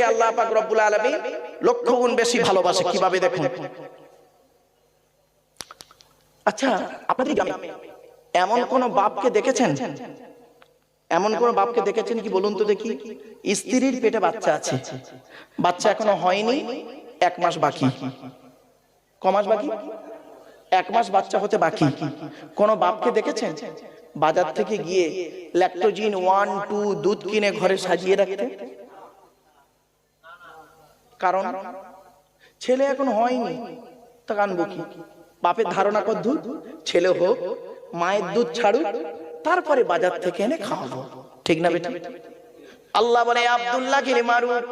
থেকে আল্লাহ পাক রব্বুল আলামিন লক্ষ গুণ বেশি ভালোবাসে। কিভাবে দেখুন। আচ্ছা, আপনাদের গ্রামে এমন কোন বাপকে দেখেছেন? এমন কোন বাপকে দেখেছেন কি বলুন তো দেখি? স্ত্রীর পেটে বাচ্চা আছে, বাচ্চা এখনো হয়নি, 1 মাস বাকি। ক মাস বাকি? 1 মাস বাচ্চা হতে বাকি। কোন বাপকে দেখেছেন বাজার থেকে গিয়ে ল্যাকটোজিন 1, 2 দুধ কিনে ঘরে সাজিয়ে রাখতে? কারণ ছেলে এখন হয়নি, তা আনবো কি? বাপের ধারণা কর দুধ ছেলে হোক, মায়ের দুধ ছাড়ুক, তারপরে বাজার থেকে এনে খাওয়াবো। ঠিক না বেটা? আল্লাহ বলে আব্দুল্লাহ গিরে মারুক,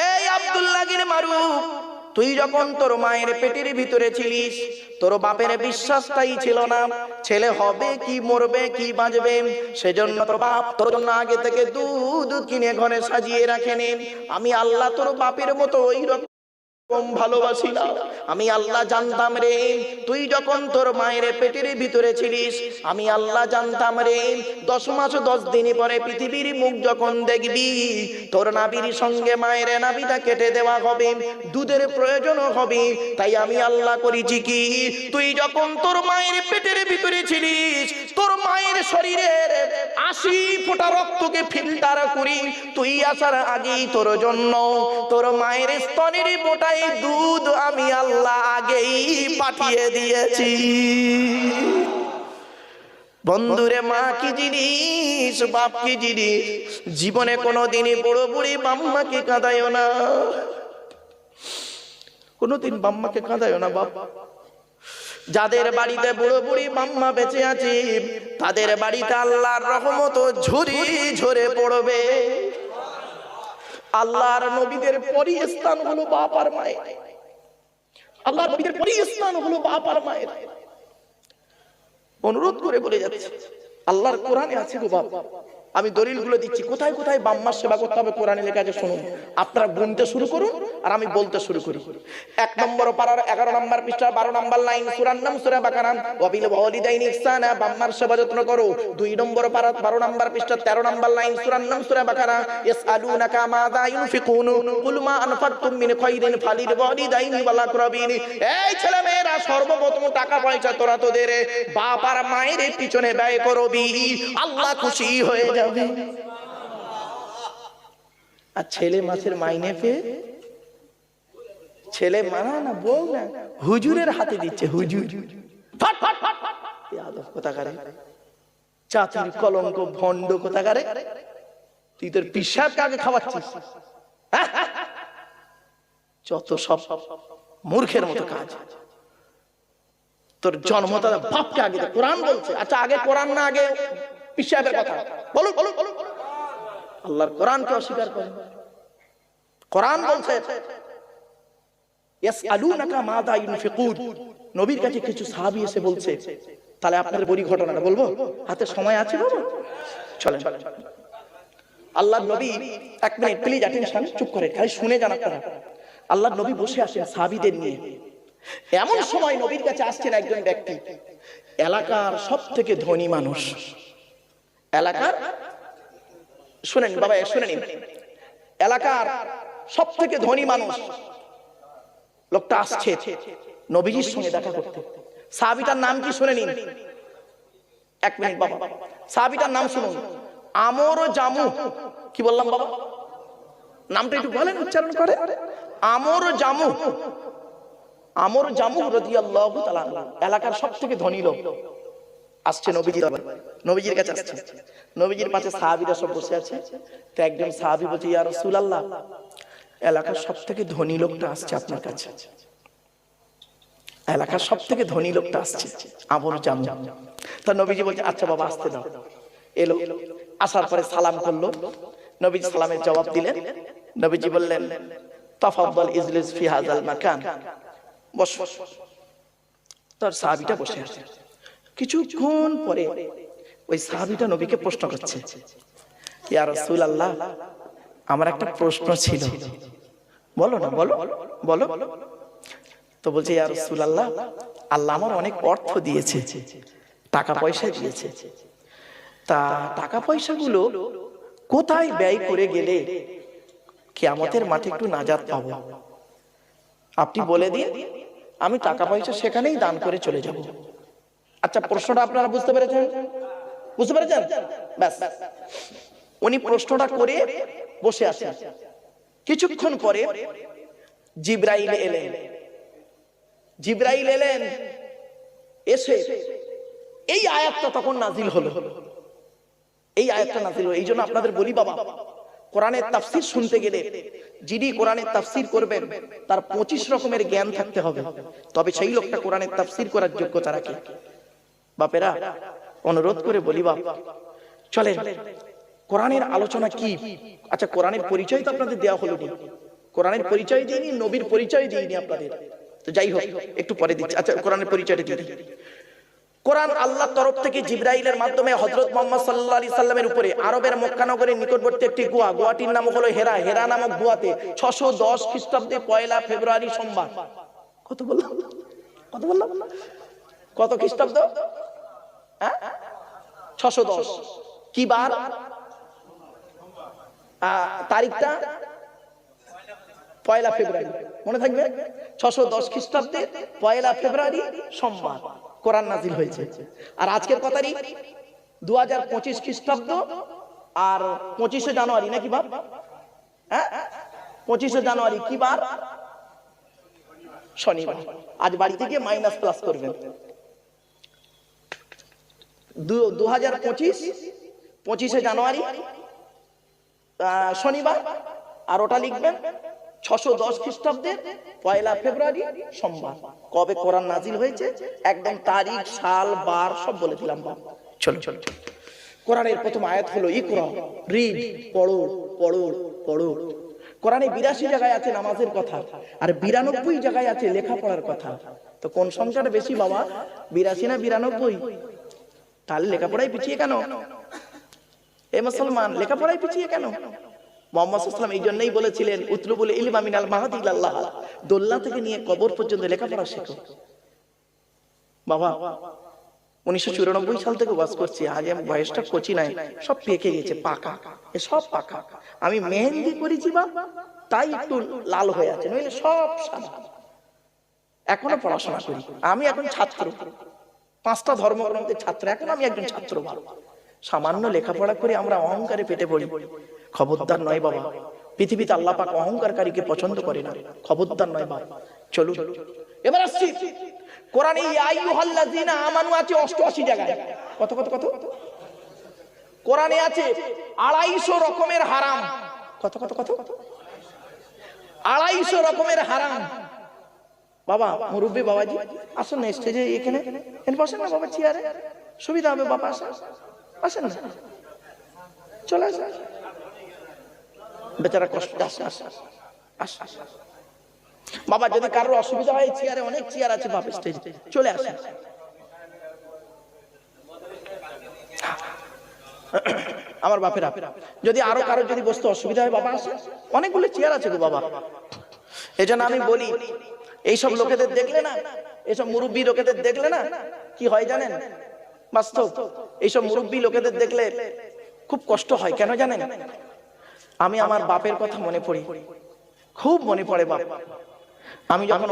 এই আব্দুল্লাহ গিরে মারুক, তুই যখন তোর মায়ের পেটের ভিতরে ছিলিস, তোর বাপের বিশ্বাসটাই ছিল না ছেলে হবে কি মরবে কি বাঁচবে, সেজন্য তোর বাপ তোর জন্য আগে থেকে দুধ কিনে ঘরে সাজিয়ে রাখেনি। আমি আল্লাহ তোর বাপের মতো ওই রকম ভালোবাসি না। আমি আল্লাহ জানতাম রে, তুই যখন তোর মায়ের পেটের ভিতরে ছিলিস, আমি আল্লাহ জানতাম রে 10 মাস 10 দিন পরে পৃথিবীর মুখ যখন দেখবি, তোর নাভির সঙ্গে মায়ের নাভিটা কেটে দেওয়া হবে, দুধের প্রয়োজন হবে। তাই আমি আল্লাহ করেছি কি, তুই যখন তোর মায়ের পেটের ভিতরে ছিলিস, তোর মায়ের শরীরের 80 ফোঁটা রক্তকে ফিল্টার করি তুই আসার আগেই তোর জন্য তোর মায়ের স্তনের মোটাই দুধ আমি আল্লাহ আগেই পাঠিয়ে দিয়েছি। বন্ধুরে, মা কি জিনিস, বাপ কি জিনিস। জীবনে কোনোদিনই বুড়ো বুড়ি বাম্মাকে কাঁদায়ও না, কোনোদিন বাম্মাকে কাঁদায়ও না বাপ। যাদের বাড়িতে বুড়ো বুড়ি বাম্মা বেঁচে আছে, তাদের বাড়িতে আল্লাহর রহমত ঝুরি ঝরে পড়বে। আল্লাহর নবীদের পরই স্থান হলো বাপ আর মায়ের। আল্লাহর নবীদের পরই স্থান হলো বাপ আর মায়ের। অনুরোধ করে বলে যাচ্ছে, আল্লাহর কোরআনে আছে গো বাপ। আমি দলিলগুলো দিচ্ছি, কোথায় কোথায় বাম্মার সেবা করতে হবে কোরআনে লেখা আছে শুনুন। আপনারা গুনতে শুরু করুন আর আমি বলতে শুরু করি। 1 নম্বর পারার 11 নম্বর পৃষ্ঠা 12 নম্বর লাইন, সূরার নাম সূরা বাকারা, ওয়াবিল ওয়ালিদাইনি ইহসানা, বাম্মার সেবা যত্ন করো। 2 নম্বর পারা 12 নম্বর পৃষ্ঠা 13 নম্বর লাইন, সূরার নাম সূরা বাকারা, ইয়াসআলুনাকা মাযা ইউনফিকুন কুল মা আনফাকতুম মিন খায়রিন ফালিল ওয়ালিদাইনি ওয়াল আকরাবিন। এই ছেলে মেয়েরা, সর্বপ্রথম টাকা পয়সা তোরা তোদের বাপ আর মায়ের পিছনে ব্যয় করবি, আল্লাহ খুশি হয়ে যাবে। আর ছেলে মাছের মাইনে পেয়ে ছেলে মানা না বউ না হুজুরের হাতে দিচ্ছে। হুজুর কোথাকারে, চাতুর কলঙ্ক ভণ্ড কোথাকারে, তুই তোর পিসাব কাকে খাওয়াচ্ছিস? যত সব মূর্খের মতো কাজ। তোর জন্মদাতা বাপকে আগে কোরআন বলছে। আচ্ছা, আগে কোরআন না আগে পিসাবের কথা? বলো বলো বলো। আল্লাহর কোরআনকে অস্বীকার করে। কোরআন বলছে ইয়াসআলুনাকা মাযা ইউনফিকুন। নবীর কাছে কিছু সাহাবী এসে বলছে, তাহলে আপনাদের বড়ি ঘটনাটা বলবো? হাতে সময় আছে বাবা? চলেন। আল্লাহর নবী, 1 মিনিট প্লিজ অ্যাটেনশন, চুপ করে খালি শুনে যান আপনারা। আল্লাহর নবী বসে আছেন সাহাবীদের নিয়ে। এমন সময় নবীর কাছে আসছেন একজন ব্যক্তি, এলাকার সবথেকে ধনী মানুষ। এলাকার, শুনেন বাবা, শুনে নিন, এলাকার সবথেকে ধনী মানুষ লোকটা আসছে নবীজির সঙ্গে দেখা করতে। সাহাবীটার নাম কি শুনে নিন। 1 মিনিট বাবা, সাহাবীটার নাম শুনুন, আমর জামু। কি বললাম বাবা? নামটা একটু বলেন, উচ্চারণ করে। আমর জামু। আমর জামু রাদিয়াল্লাহু তাআলা, এলাকার সবথেকে ধনী লোক আসছে নবীজির কাছে আসছে। নবীজির পাশে সাহাবীরা সব বসে আছে। তো একজন সাহাবী বলছে, ইয়া রাসূলুল্লাহ, এলাকার সবথেকে ধনী লোকটা আসছে আপনার কাছে। এলাকার সবথেকে ধনী লোকটা আসছে, আমর জামু। তা নবীজি বলছে, আচ্ছা বাবা আসতে দাও। এলো, আসার পরে সালাম করলো। নবীজি সালামের জবাব দিলেন। নবীজি বললেন, তাফাদ্দাল ইজলিস ফি হাযাল মাকান, বস। তার সাহাবীটা বসে আছে। কিছুক্ষণ পরে ওই সাহাবীটা নবীকে প্রশ্ন করছে, ইয়া রাসূলুল্লাহ, আমার একটা প্রশ্ন ছিল। বলো না, বলো বলো। তো বলছে, ইয়া রাসূলুল্লাহ, আল্লাহ আমার অনেক অর্থ দিয়েছে, টাকা পয়সা দিয়েছে। তা টাকা পয়সাগুলো কোথায় ব্যয় করে গেলে কিয়ামতের মাঠে একটু নাজাত পাবো, আপনি বলে দিন, আমি টাকা পয়সা সেখানেই দান করে চলে যাব। আচ্ছা, প্রশ্নটা আপনারা বুঝতে পেরেছেন? বুঝতে পেরেছেন? ব্যাস, উনি প্রশ্নটা করে বসে আছেন। কিছুক্ষণ পরে জিবরাইল এলেন। জিবরাইল এলেন, এসে এই আয়াতটা তখন নাজিল হলো। এই আয়াতটা নাজিল হলো। এই জন্য আপনাদের বলি বাবা, কোরআনের তাফসীর শুনতে গেলে যিনি কোরআনের তাফসীর করবেন তার 25 রকমের জ্ঞান থাকতে হবে, তবে সেই লোকটা কোরআনের তাফসীর করার যোগ্যতা রাখে। বাপেরা, অনুরোধ করে বলি বাপ, চলেন কোরআনের আলোচনা কি। আচ্ছা, কোরআনের পরিচয় তো আপনাদের দেওয়া হলো নি, কোরআনের পরিচয় দিইনি, নবীর পরিচয় দিইনি আপনাদের, তো যাই হোক একটু পরে দিচ্ছি। আচ্ছা, কোরআনের পরিচয়টা দিয়ে দিই। কোরআন আল্লাহর তরফ থেকে জিবরাইলের মাধ্যমে হযরত মুহাম্মদ সাল্লাল্লাহু আলাইহি সাল্লামের উপরে আরবের মক্কা নগরের নিকটবর্তী একটি গুহা, গুহাটির নাম হলো হেরা। হেরা নামক গুহাতে 610 খ্রিস্টাব্দে 1 ফেব্রুয়ারি সোমবার, কত বললাম, কত বললাম, কত খ্রিস্টাব্দ? 610। কি বার? তারিখটা 1 ফেব্রুয়ারি, মনে থাকবে? 610 খ্রিস্টাব্দে 1 ফেব্রুয়ারি সোমবার কোরআন নাজিল হয়েছে। আর আজকের কত তারিখ? 2025 খ্রিস্টাব্দ আর 25শে জানুয়ারি, নাকি বাপ? 25শে জানুয়ারি কি বার? শনিবার। আজ বাড়িতে গিয়ে মাইনাস প্লাস করবেন। 2025 25শে জানুয়ারি শনিবার, আর ওটা লিখবেন 610 খ্রিস্টাব্দের 1 ফেব্রুয়ারি সোমবার। কবে কোরআন নাজিল হয়েছে একদম তারিখ, সাল, বার সব বলে দিলাম। চলো চলো, কোরআনের প্রথম আয়াত হলো ইকরা, রিড, পড়ো পড়ো পড়ো। কোরআনে 82 জায়গায় আছে নামাজের কথা, আর 92 জায়গায় আছে লেখাপড়ার কথা। তো কোন সংখ্যাটা বেশি বাবা, 82 না 92? তাহলে লেখাপড়ায় পিছিয়ে কেন? এ মুসলমান, লেখাপড়ায় পিছিয়ে কেন? মুহাম্মদ সাল্লাল্লাহু আলাইহি ওয়াসাল্লাম এই জন্যই বলেছিলেন, উতলুবুল ইলমা মিনাল মাহদি ইলাল্লাহ, দোলনা থেকে নিয়ে কবর পর্যন্ত লেখাপড়া শেখো। বাবা, 1994 সাল থেকে ওয়াজ করছি, আজ আমি বয়সটা কচি নাই, সব পেকে গেছে, পাকা, এ সব পাকা। আমি মেহেন্দি করেছি বা তাই একটু লাল হয়ে আছে, নইলে সব সাদা। এখনো পড়াশোনা করি, আমি এখন ছাত্র, 5টা ধর্মগ্রন্থের ছাত্র, এখন আমি একজন ছাত্র। ভালো, সামান্য লেখাপড়া করে আমরা অহংকারে পেটে পড়ি। খবরদার নয় বাবা, পৃথিবীতে আল্লাহ পাক অহংকারকারীকে পছন্দ করে না। খবরদার নয় বাবা। চলুন এবার আসছি কোরআনে ইয়া আইয়ুহাল্লাযীনা আমানু আছে 88 জায়গায়। কত কত কত? কোরআনে আছে 250 রকমের হারাম। কত কত কত? 250 রকমের হারাম। বাবা, মুরব্বি বাবাজি আসুন না স্টেজে, এখানে বসেন না বাবা, চেয়ারে সুবিধা হবে। বাবা আসেন না, চলে আসেন, বেচারা কষ্ট। বাবা, যদি কারোর অসুবিধা হয় চেয়ারে অনেক চেয়ার আছে, বাবা স্টেজে চলে আসেন। আমার বাপেরা, যদি আরো কারো যদি বসতে অসুবিধা হয় বাবা আসে, অনেকগুলো চেয়ার আছে গো বাবা। এই জন্য আমি বলি, এইসব লোকেদের দেখলে না, এইসব মুরব্বী লোকেদের দেখলে না কি হয় জানেন? বাস্তব, এইসব মুরব্বী লোকেদের দেখলে খুব কষ্ট হয়। কেন জানেন? আমি আমার বাপের কথা মনে পড়ি, খুব মনে পড়ে বাপ। আমি যখন